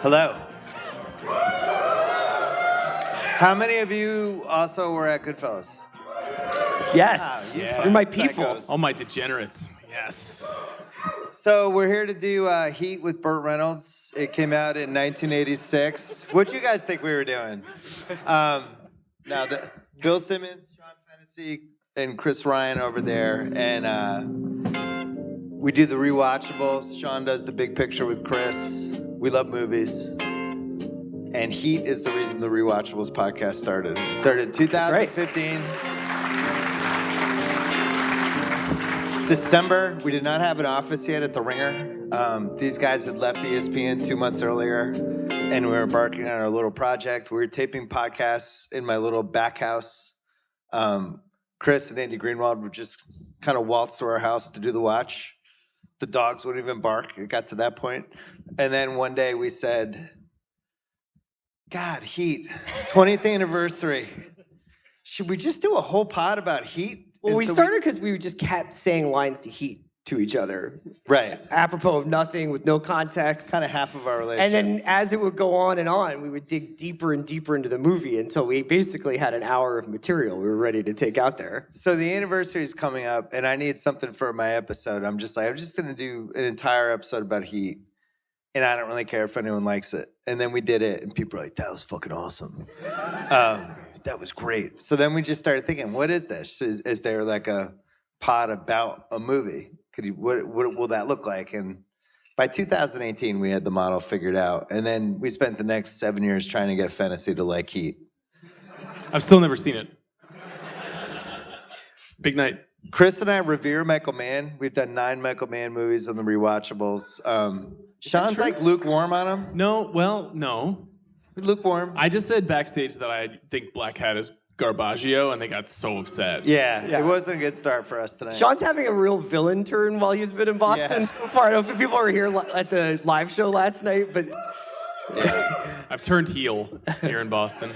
Hello. How many of you also were at Goodfellas? Yes. You're my people. Psychos. All my degenerates. Yes. So we're here to do Heat with Burt Reynolds. It came out in 1986. What do you guys think we were doing? Bill Simmons, Sean Fennessey, and Chris Ryan over there, and we do the Rewatchables. Sean does the big picture with Chris. We love movies. And Heat is the reason the Rewatchables podcast started. It started in 2015. December. We did not have an office yet at the Ringer. These guys had left ESPN 2 months earlier, and we were embarking on our little project. We were taping podcasts in my little back house. Chris and Andy Greenwald would just kind of waltz through our house to do the watch. The dogs wouldn't even bark. It got to that point. And then one day we said, God, Heat, 20th anniversary. Should we just do a whole pod about Heat? Well, we started because we just kept saying lines to Heat to each other. Right. Apropos of nothing, with no context. Kind of half of our relationship. And then as it would go on, we would dig deeper and deeper into the movie until we basically had an hour of material we were ready to take out there. So the anniversary is coming up, and I need something for my episode. I'm just going to do an entire episode about Heat, and I don't really care if anyone likes it. And then we did it, and people were like, that was fucking awesome. That was great. So then we just started thinking, what is this? Is there like a pod about a movie? What will that look like? And by 2018, we had the model figured out. And then we spent the next 7 years trying to get Fennessey to like Heat. I've still never seen it. Big night. Chris and I revere Michael Mann. We've done 9 Michael Mann movies on the Rewatchables. Sean's like lukewarm on him. No. Lukewarm. I just said backstage that I think Black Hat is Garbaggio, and they got so upset. Yeah, it wasn't a good start for us tonight. Sean's having a real villain turn while he's been in Boston so far. I don't know if people were here at the live show last night, but... Yeah. I've turned heel here in Boston.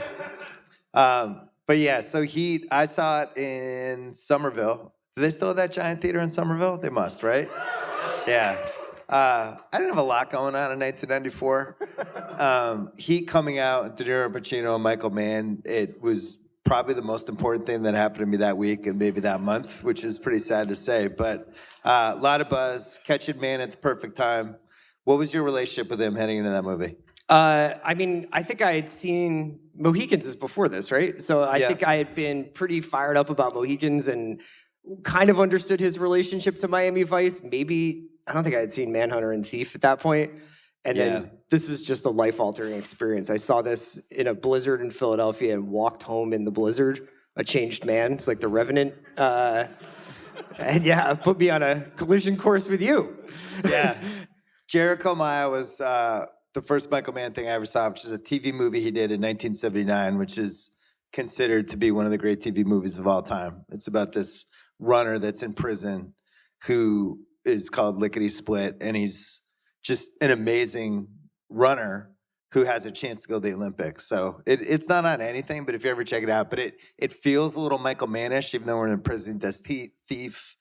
But yeah, so Heat, I saw it in Somerville. Do they still have that giant theater in Somerville? They must, right? Yeah. I didn't have a lot going on in 1994. Heat coming out, De Niro, Pacino, and Michael Mann, it was probably the most important thing that happened to me that week and maybe that month, which is pretty sad to say. But a lot of buzz, catching Mann at the perfect time. What was your relationship with him heading into that movie? I think I had seen Mohicans before this, right? So I think I had been pretty fired up about Mohicans and kind of understood his relationship to Miami Vice. Maybe, I don't think I had seen Manhunter and Thief at that point. And then this was just a life-altering experience. I saw this in a blizzard in Philadelphia and walked home in the blizzard, a changed man. It's like the Revenant. And put me on a collision course with you. Yeah. Jericho Maya was the first Michael Mann thing I ever saw, which is a TV movie he did in 1979, which is considered to be one of the great TV movies of all time. It's about this runner that's in prison who is called Lickety Split, and he's just an amazing runner who has a chance to go to the Olympics. So it's not on anything, but if you ever check it out, but it feels a little Michael Mann-ish, even though we're in a prison. He does Thief,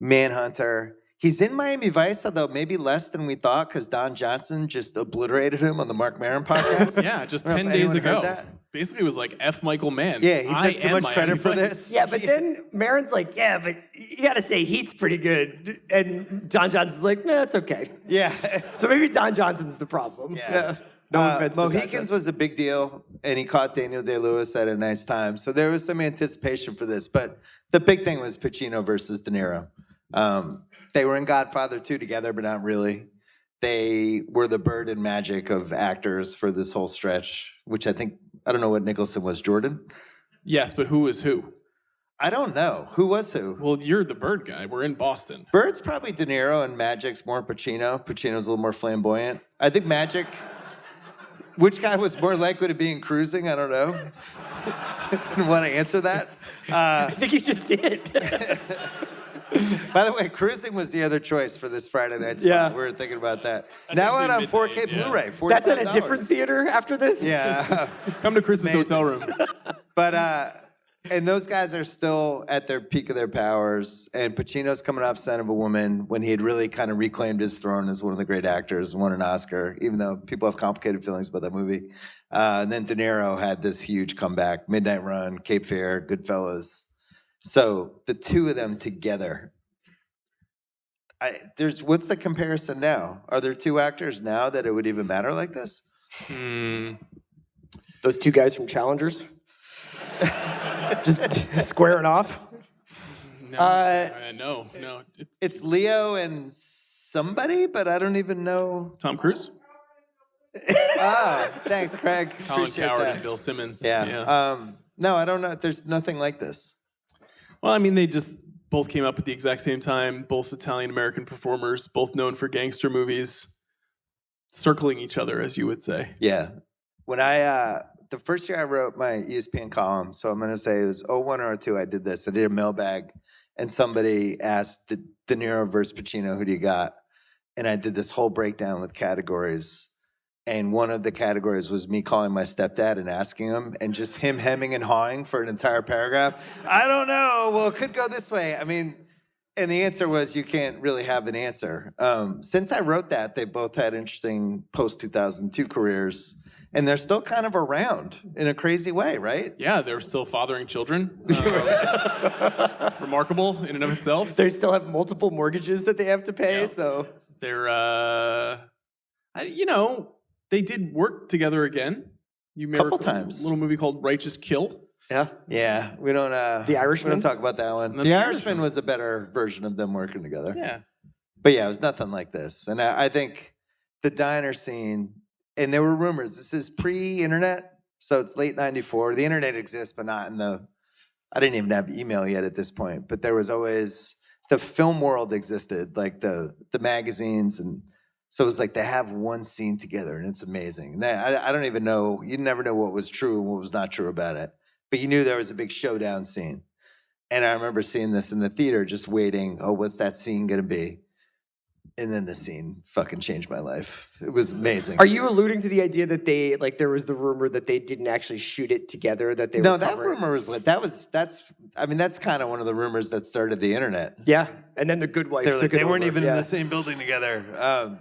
Manhunter. He's in Miami Vice, although maybe less than we thought, because Don Johnson just obliterated him on the Mark Maron podcast. Yeah, just 10 days ago. Basically, it was like F. Michael Mann. Yeah, he took too much credit for this. Yeah, but then Maron's like, yeah, but you got to say Heat's pretty good. And Don Johnson's like, nah, it's okay. Yeah. So maybe Don Johnson's the problem. Yeah. No offense. Mohicans was a big deal, and he caught Daniel Day-Lewis at a nice time. So there was some anticipation for this. But the big thing was Pacino versus De Niro. They were in Godfather 2 together, but not really. They were the bird and magic of actors for this whole stretch, which I don't know what Nicholson was, Jordan? Yes, but who was who? I don't know. Who was who? Well, you're the bird guy. We're in Boston. Bird's probably De Niro, and magic's more Pacino. Pacino's a little more flamboyant. I think magic... Which guy was more likely to be in Cruising? I don't know. Want to answer that? I think you just did. By the way, Cruising was the other choice for this Friday night spot. Yeah. We were thinking about that. Now out on 4K Blu-ray, $45. That's at a different theater after this? Yeah. Come to Chris's hotel room. But And those guys are still at their peak of their powers. And Pacino's coming off Son of a Woman when he had really kind of reclaimed his throne as one of the great actors and won an Oscar, even though people have complicated feelings about that movie. And then De Niro had this huge comeback, Midnight Run, Cape Fear, Goodfellas. So the two of them together, what's the comparison now? Are there two actors now that it would even matter like this? Those two guys from Challengers? Just squaring off? No. It's Leo and somebody, but I don't even know. Tom Cruise? Thanks, Craig. Colin Appreciate Coward that. and Bill Simmons. Yeah. No, I don't know. There's nothing like this. Well, I mean, they just both came up at the exact same time, both Italian-American performers, both known for gangster movies, circling each other, as you would say. Yeah. When the first year I wrote my ESPN column, so I'm going to say it was 01 or 02, I did this. I did a mailbag, and somebody asked, De Niro versus Pacino, who do you got? And I did this whole breakdown with categories. And one of the categories was me calling my stepdad and asking him, and just him hemming and hawing for an entire paragraph. I don't know. Well, it could go this way. I mean, and the answer was you can't really have an answer. Since I wrote that, they both had interesting post-2002 careers, and they're still kind of around in a crazy way, right? Yeah, they're still fathering children. It's remarkable in and of itself. They still have multiple mortgages that they have to pay, Yeah. so... They're, they did work together again. You may Couple recall times. A little movie called Righteous Kill. Yeah. Yeah, we don't. The Irishman? We don't talk about that one. The The Irishman. Irishman was a better version of them working together. Yeah. But yeah, it was nothing like this. And I think the diner scene, and there were rumors. This is pre-internet, so it's late '94. The internet exists, but not in the. I didn't even have email yet at this point. But there was always the film world existed, like the magazines, and so it was like they have one scene together, and it's amazing. And I don't even know. You never know what was true and what was not true about it. But you knew there was a big showdown scene. And I remember seeing this in the theater, just waiting. Oh, what's that scene going to be? And then the scene fucking changed my life. It was amazing. Are you alluding to the idea that they, like, there was the rumor that they didn't actually shoot it together, that they No, were that covering- rumor was like, that's kind of one of the rumors that started the internet. Yeah, and then the Good Wife They're took like, it they weren't over. even Yeah. in the same building together.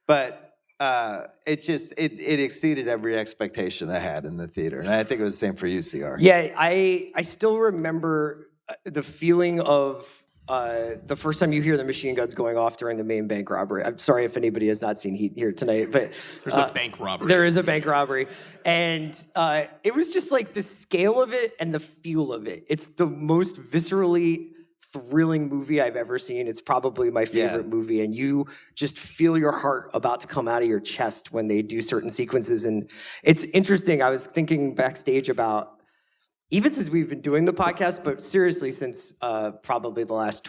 But it exceeded every expectation I had in the theater. And I think it was the same for you, CR. Yeah, I still remember the feeling of the first time you hear the machine guns going off during the main bank robbery. I'm sorry if anybody has not seen Heat here tonight, but There's a bank robbery. there is a bank robbery. And it was just like the scale of it and the feel of it. It's the most viscerally thrilling movie I've ever seen. It's probably my favorite movie. And you just feel your heart about to come out of your chest when they do certain sequences. And it's interesting. I was thinking backstage about, even since we've been doing the podcast, but seriously, since probably the last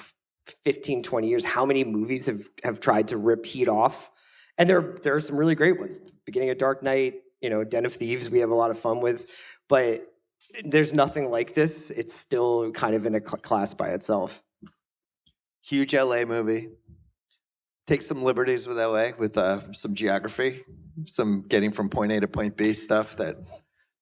15, 20 years, how many movies have tried to rip Heat off? And there are some really great ones. Beginning of Dark Knight, Den of Thieves, we have a lot of fun with. But there's nothing like this. It's still kind of in a class by itself. Huge LA movie. Take some liberties with LA, with some geography, some getting from point A to point B stuff that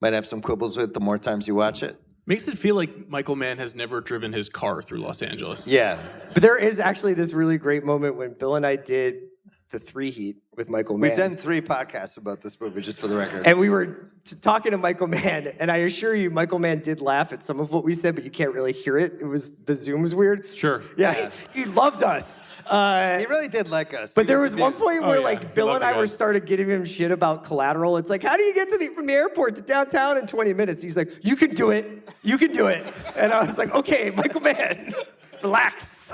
might have some quibbles with the more times you watch it. Makes it feel like Michael Mann has never driven his car through Los Angeles. Yeah. But there is actually this really great moment when Bill and I did the 3 Heat with Michael Mann. We've done 3 podcasts about this movie, just for the record. And we were talking to Michael Mann, and I assure you, Michael Mann did laugh at some of what we said, but you can't really hear it. The Zoom was weird. Sure. Yeah, he loved us. He really did like us. But He there was one amused. point where, yeah. like, Bill Love and the I were guy. started giving him shit about Collateral. It's like, how do you get from the airport to downtown in 20 minutes? He's like, you can do it. You can do it. And I was like, okay, Michael Mann, relax.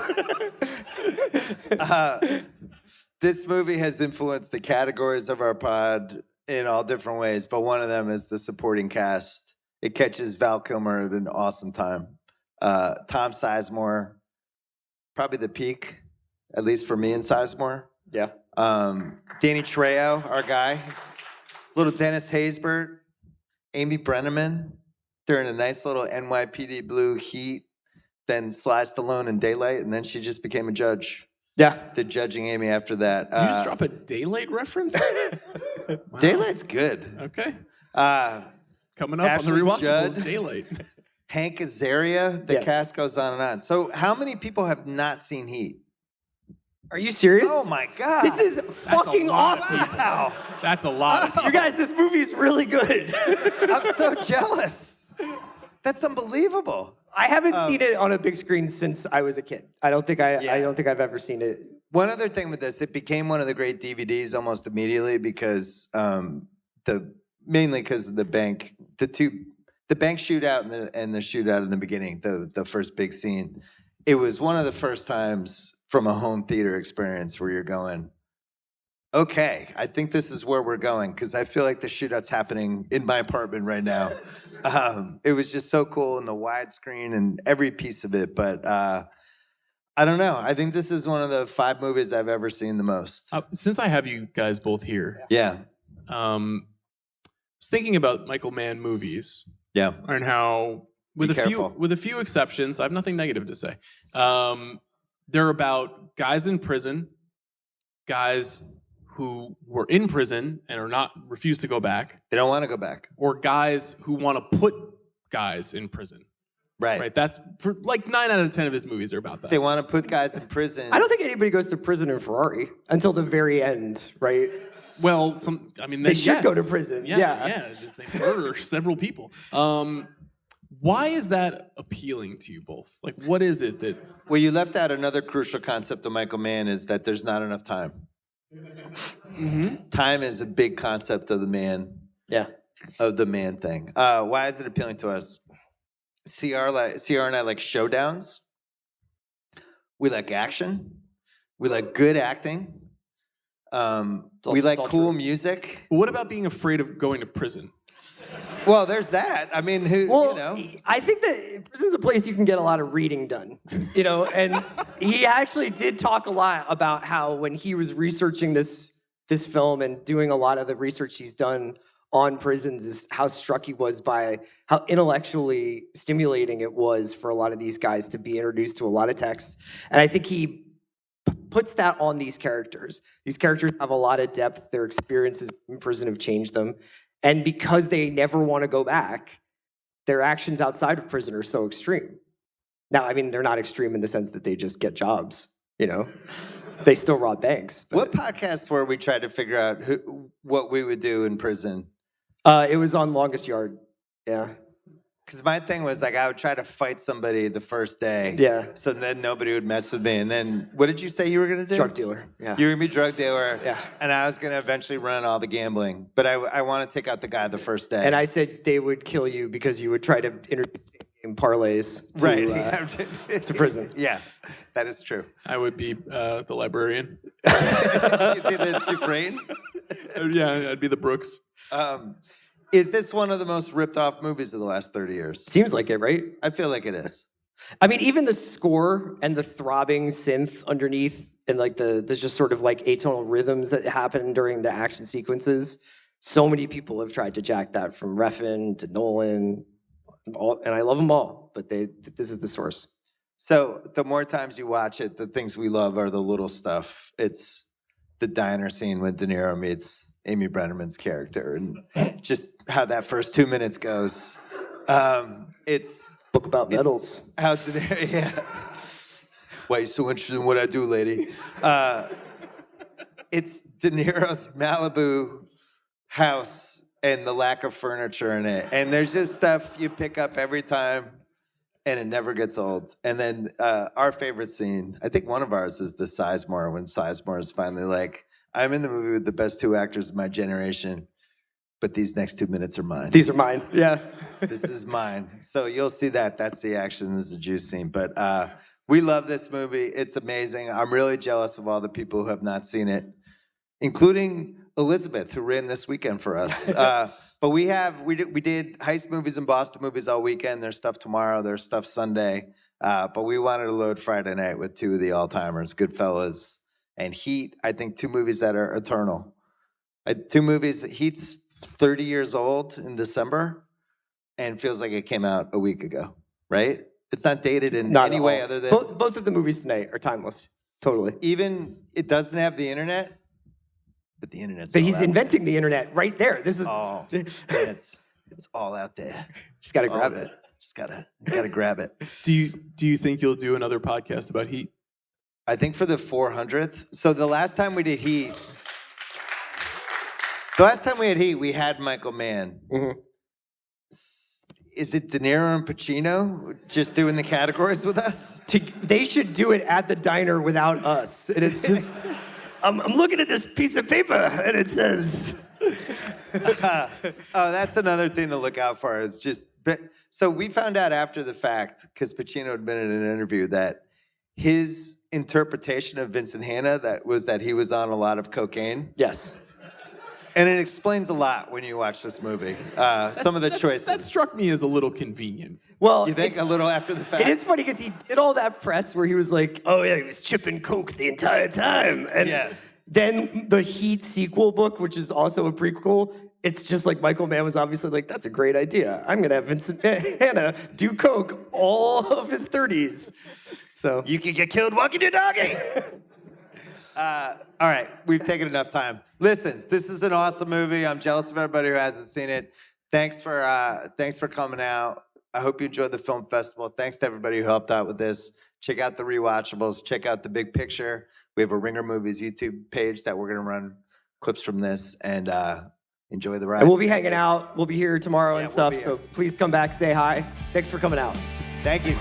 This movie has influenced the categories of our pod in all different ways, but one of them is the supporting cast. It catches Val Kilmer at an awesome time. Tom Sizemore, probably the peak, at least for me in Sizemore. Yeah. Danny Trejo, our guy. Little Dennis Haysbert, Amy Brenneman. They're in a nice little NYPD Blue Heat, then Sly Stallone in Daylight, and then she just became a judge. Yeah. Did Judging Amy after that. Did you just drop a Daylight reference? Wow. Daylight's good. Okay. Uh, Coming up Ashley on the Rewatchables, Judd. Daylight. Hank Azaria. The Yes. cast goes on and on. So how many people have not seen Heat? Are you serious? Oh my God. This is fucking lot of awesome. people. Wow. That's a lot of people. You guys, this movie's really good. I'm so jealous. That's unbelievable. I haven't seen it on a big screen since I was a kid. I don't think I've ever seen it. One other thing with this, it became one of the great DVDs almost immediately because mainly because of the bank shootout and the shootout in the beginning, the first big scene. It was one of the first times from a home theater experience where you're going, okay, I think this is where we're going, because I feel like the shootout's happening in my apartment right now. It was just so cool, and the widescreen and every piece of it. But I don't know. I think this is one of the 5 movies I've ever seen the most. Since I have you guys both here, Yeah. I was thinking about Michael Mann movies. Yeah. And how, with a few exceptions, I have nothing negative to say. They're about guys in prison, guys who were in prison and refuse to go back, They don't want to go back. or guys who want to put guys in prison. Right. Right. That's for like 9 out of 10 of his movies are about that. They want to put guys in prison. I don't think anybody goes to prison in Ferrari until the very end, right? Well, They should go to prison. Yeah. They murder several people. Why is that appealing to you both? Like, what is it that? Well, you left out another crucial concept of Michael Mann is that there's not enough time. Mm-hmm. Time is a big concept of the man thing. Why is it appealing to us? CR and I like showdowns. We like action. We like good acting. We like cool music. What about being afraid of going to prison? Well, there's that. I mean, I think that prison's a place you can get a lot of reading done, and he actually did talk a lot about how when he was researching this film and doing a lot of the research he's done on prisons is how struck he was by how intellectually stimulating it was for a lot of these guys to be introduced to a lot of texts. And I think he puts that on these characters. These characters have a lot of depth. Their experiences in prison have changed them. And because they never want to go back, their actions outside of prison are so extreme. Now, I mean, they're not extreme in the sense that they just get jobs, They still rob banks. What podcast where we tried to figure out what we would do in prison? It was on Longest Yard, yeah. Because my thing was like I would try to fight somebody the first day. Yeah. So then nobody would mess with me. And then what did you say you were going to do? Drug dealer, yeah. You were going to be drug dealer. Yeah. And I was going to eventually run all the gambling. But I want to take out the guy the first day. And I said they would kill you because you would try to introduce game parlays to prison. Yeah, that is true. I would be the librarian. You'd be the Dufresne? Yeah, I'd be the Brooks. Is this one of the most ripped off movies of the last 30 years? Seems like it, right? I feel like it is. I mean, even the score and the throbbing synth underneath and like the just sort of like atonal rhythms that happen during the action sequences. So many people have tried to jack that from Refn to Nolan, and I love them all, but this is the source. So the more times you watch it, the things we love are the little stuff. It's the diner scene when De Niro meets Amy Brenneman's character and just how that first 2 minutes goes. It's book about medals. How De Niro, yeah. Why are you so interested in what I do, lady? It's De Niro's Malibu house and the lack of furniture in it. And there's just stuff you pick up every time and it never gets old. And then our favorite scene, I think one of ours is the Sizemore, when Sizemore is finally like, I'm in the movie with the best 2 actors of my generation, but these next 2 minutes are mine. These are mine, yeah. This is mine. So you'll see that. That's the action. This is the juice scene. But we love this movie. It's amazing. I'm really jealous of all the people who have not seen it, including Elizabeth, who ran this weekend for us. But we did heist movies and Boston movies all weekend. There's stuff tomorrow. There's stuff Sunday. But we wanted to load Friday night with 2 of the all-timers, Goodfellas and Heat. I think 2 movies that are eternal. 2 movies. Heat's 30 years old in December and feels like it came out a week ago, right? It's not dated in any way other than... Both of the movies tonight are timeless. Totally. Even it doesn't have the internet, but the internet's But all he's out inventing the internet right there. This is... there. Oh, it's all out there. Just got to grab it. Just gotta grab it. Do you think you'll do another podcast about Heat? I think for the 400th. So the last time we did Heat, we had Michael Mann. Mm-hmm. Is it De Niro and Pacino just doing the categories with us? They should do it at the diner without us. And it's just, I'm looking at this piece of paper and it says. Oh, that's another thing to look out for. Is just, so we found out after the fact, because Pacino had been in an interview, that his interpretation of Vincent Hanna that he was on a lot of cocaine. Yes. And it explains a lot when you watch this movie. Some of the choices. That struck me as a little convenient. Well, you think a little after the fact? It is funny because he did all that press where he was like, oh yeah, he was chipping coke the entire time. And then the Heat sequel book, which is also a prequel, it's just like Michael Mann was obviously like, that's a great idea. I'm going to have Vincent Hanna do coke all of his 30s. So you could get killed walking your doggy. All right, we've taken enough time. Listen, this is an awesome movie. I'm jealous of everybody who hasn't seen it. Thanks for coming out. I hope you enjoyed the film festival. Thanks to everybody who helped out with this. Check out the Rewatchables. Check out The Big Picture. We have a Ringer Movies YouTube page that we're going to run clips from this, and enjoy the ride. And we'll be hanging out. We'll be here tomorrow and stuff, so please come back, say hi. Thanks for coming out. Thank you.